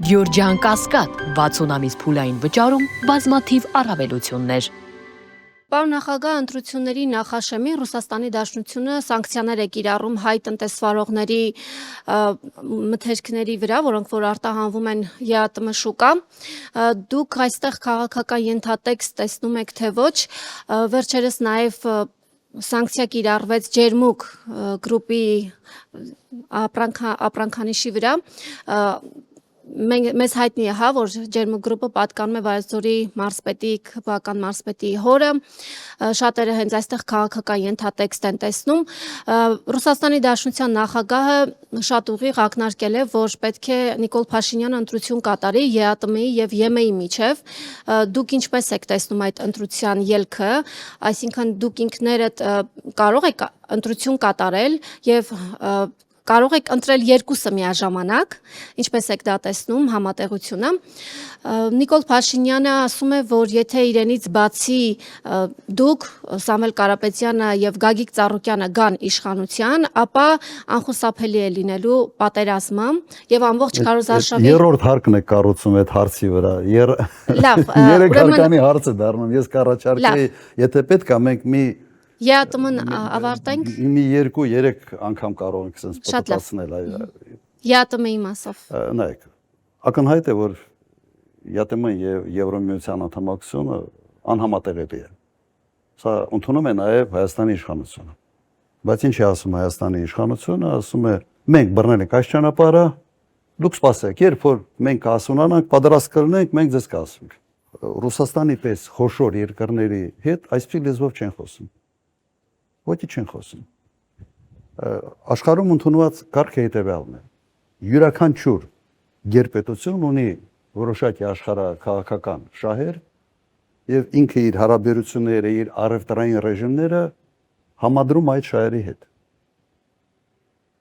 Գյորջյան Կասկադ 60 ամիս փուլային վճարում բազմաթիվ առավելություններ։ Պարոն նախագահ, ընտրությունների նախաշեմին Ռուսաստանի Դաշնությունը սանկցիաներ է կիրառում հայ տնտեսվարողների մթերքների վրա, որոնք որ արտահանվում են ԵԱՏՄ շուկա։ Դուք այստեղ քաղաքական ենթատեքստ տեսնում եք, թե ոչ, վերջերս նաև սանկցիա կիրառվեց Ջերմուկ գրուպի ապրանքանիշի վրա։ Մեզ հայտնի է, որ Ջերմուկ գրուպը պատկանում է Վայոց-Ձորի մարզպետի, քպական մարզպետի հորը, շատերը հենց այստեղ քաղաքական ենթատեքստ են տեսնում։ Ռուսաստանի Դաշնության նախագահը շատ ուղիղ ակնարկել է, որ պետք է Նիկոլ Փաշինյանը ընտրություն կատարի ԵԱՏՄ-ի եւ ԵՄ-ի միջև։ Դուք ինչպես եք տեսնում այդ ընտրության ելքը, այսինքն դուք ինքներդ կարող եք ընտրություն կատարել եւ կարող եք ընտրել երկուսը միաժամանակ, ինչպես եք դա տեսնում համատեղությունը։ Նիկոլ Փաշինյանը ասում է, որ եթե իրենից բացի դուք, Սամվել Կարապետյանը եւ Գագիկ Ծառուկյանը գան իշխանության, ապա անխուսափելի է լինելու պատերազմը եւ ամբողջ քարոզարշավի երրորդ հարկն է կառուցում այդ հարցի վրա։ Լավ, երեք հարկանի հարց է դառնում։ Ես կառաջարկեի, եթե պետք է մենք մի ԵԱՏՄ-ն ավարտենք։ Մի 2-3 անգամ կարող ենք sense պատասխանել այ ԵԱՏՄ-ի մասով։ Նայեք, ակնհայտ է, որ ԵԱՏՄ-ն եւ Եվրոմիության անդամակցությունը անհամատեղելի է։ Սա ընդունում է նաեւ Հայաստանի իշխանությունը։ Բայց ինչ է ասում Հայաստանի իշխանությունը, ասում է մենք բռնել ենք այս ճանապարհը, դուք սպասեք, երբ որ մենք կհասունանանք, պատրաստ կլինենք, մենք ձեզ կասենք։ Ռուսաստանի պես խոշոր երկրների հետ այսպիսի լեզվով չեն խոսում։ Ոչինչ չեն խոսում։ Աշխարհում ընդունված կարգը հետևյալն է։ Յուրաքանչյուր գերպետություն ունի որոշակի աշխարհաքաղաքական շահեր եւ ինքը իր հարաբերությունները, իր առևտրային ռեժիմները համադրում այդ շահերի հետ։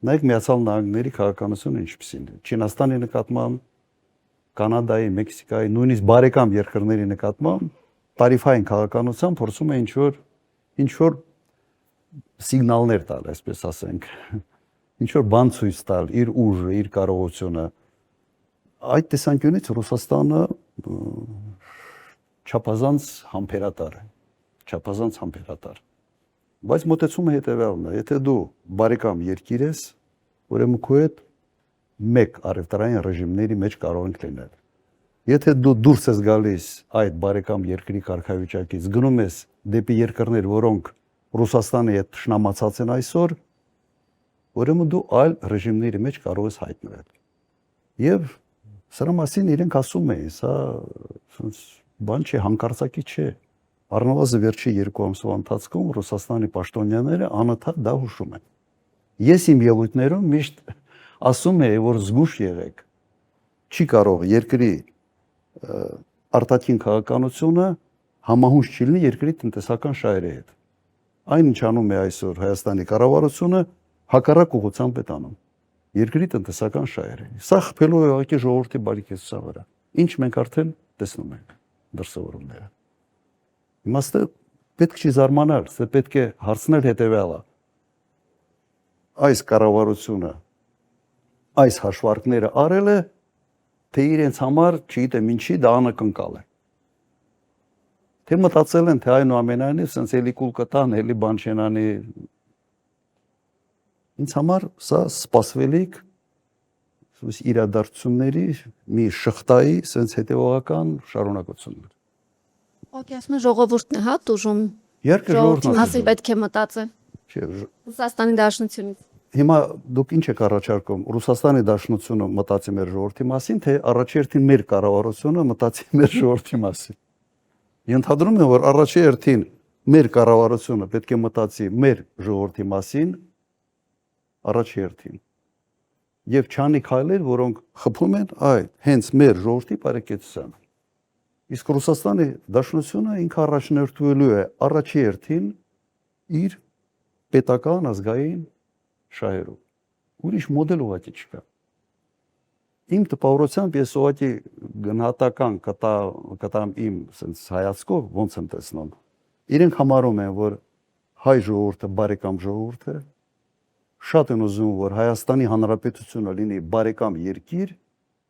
Նայեք Միացյալ Նահանգների քաղաքականությունը ինչպիսին է։ Չինաստանի նկատմամբ, Կանադայի, Մեքսիկայի, նույնիսկ բարեկամ երկրների նկատմամբ տարիֆային քաղաքականության փորձում է ինչ որ սիգնալներ տալ, այսպես ասենք, ինչ որ բան ցույց տալ, իր ուժը, իր կարողությունը։ Այդ տեսանկյունից Ռուսաստանը չափազանց համբերատար է, չափազանց համբերատար։ Բայց մոտեցումը հետևյալն է, եթե դու բարեկամ երկիր ես, ուրեմն քո հետ մեկ առևտրային ռեժիմների մեջ կարող ենք լինել։ Եթե դու դուրս ես գալիս այդ բարեկամ երկրի կարգավիճակից, գնում ես դեպի երկրներ, որոնք Ռուսաստանի հետ ճշնամացած են այսօր, ուրեմն դու այլ ռեժիմների մեջ կարող ես հայտնվել։ Եվ սրա մասին իրենք ասում էին, սա բան չէ, հանկարծակի չէ։ Առնվազն վերջի 2 ամսվա ընթացքում Ռուսաստանի պաշտոնյաները անընդհատ դա հուշում են։ Ես իմ ելույթներում միշտ ասում եի, որ զգուշ եղեք։ Չի կարող երկրի արտաքին քաղաքականությունը համահունչ չի լինի երկրի տնտեսական շահերի հետ։ Այն ինչ անում է այսօր Հայաստանի կառավարությունը հակառակ ուղղությամբ է տանում երկրի տնտեսական շահերը։ Սա խփելու է ուղղակի ժողովրդի բարեկեցության վրա։ Ինչ մենք արդեն տեսնում ենք դրսևորումները։ Իմաստը պետք չի զարմանալ, սա պետք է հարցնել հետևյալը։ Այս կառավարությունը այս հաշվարկները արել է, թե իրենց համար, չգիտեմ ինչի, դա անակնկալ է։ Թե մտածել են, թե այնուամենայնիվ սենց էլի կուլ կտան, էլի բան չենանի։ Ինձ համար սա սպասվելիք իրադարձությունների մի շղթայի սենց հետևողական շարունակություններ։ Օքեյ, ասում ժողովուրդն է, տուժում։ Երկը ժողովուրդն է պետք է մտածել։ Ռուսաստանի Դաշնությունից։ Հիմա դուք ինչ եք առաջարկում, Ռուսաստանի Դաշնությունը մտածի մեր ժողովրդի մասին, թե առաջերտին մեր կառավարությունը մտածի մեր ժողովրդի մասին։ Ենթադրում եմ, որ առաջի հերթին մեր կառավարությունը պետք է մտածի մեր ժողովրդի մասին, առաջի հերթին։ Եվ չանի քայլեր, որոնք խփում են այդ հենց մեր ժողովրդի բարեկեցությանը։ Իսկ Ռուսաստանի Դաշնությունը ինքը առաջնորդվելու է առաջի հերթին իր պետական ազգային շահերով։ Ուրիշ մոդել ուղղակի չկա։ Իմ տպավորությամբ ես ուղղակի գնահատական կտամ իմ sense հայացքով ոնց եմ տեսնում։ Իրենք համարում են, որ հայ ժողովուրդը բարեկամ ժողովուրդ է, շատ են ուզում, որ Հայաստանի Հանրապետությունը լինի բարեկամ երկիր,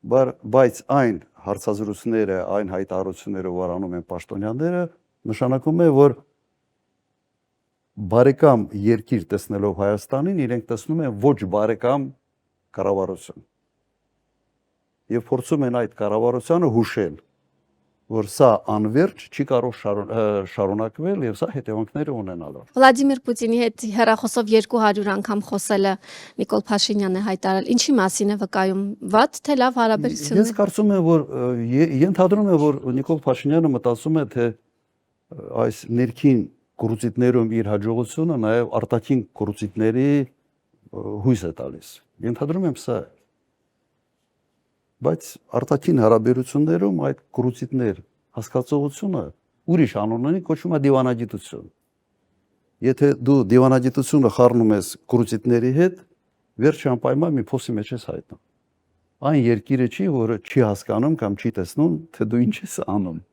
բայց այն հարցազրույցները, այն հայտարարությունները, որ անում են պաշտոնյաները, նշանակում է, որ բարեկամ երկիր տեսնելով Հայաստանին, իրենք տեսնում են ոչ բարեկամ կառավարություն։ Եվ փորձում են այդ կառավարությանը հուշել, որ սա անվերջ չի կարող շարունակվել եւ սա հետևանքներ ունենալու։ Վլադիմիր Պուտինի հետ հեռախոսով 200 անգամ խոսելը Նիկոլ Փաշինյանը հայտարարել։ Ինչի մասին է վկայում։ Վատ թե լավ հարաբերություններ։ Ես կարծում եմ, որ ենթադրում եմ, որ Նիկոլ Փաշինյանը մտածում է, թե այս ներքին կորուծիտներում իր հաջողությունը նաեւ արտաքին կորուծիտների հույս է տալիս։ Ենթադրում եմ սա։ Բայց արտաքին հարաբերություններում այդ կորուծիտներ հասկացողությունը ուրիշ անուն ունի, կոչվում է դիվանագիտություն։ Եթե դու դիվանագիտությունը խառնում ես կորուծիտների հետ, վերջի անպայման մի փոսի մեջ ես հայտնում։ Այն երկիրը չի, որը չի հասկանում կամ չի տեսնում, թե դու ինչ ես անում։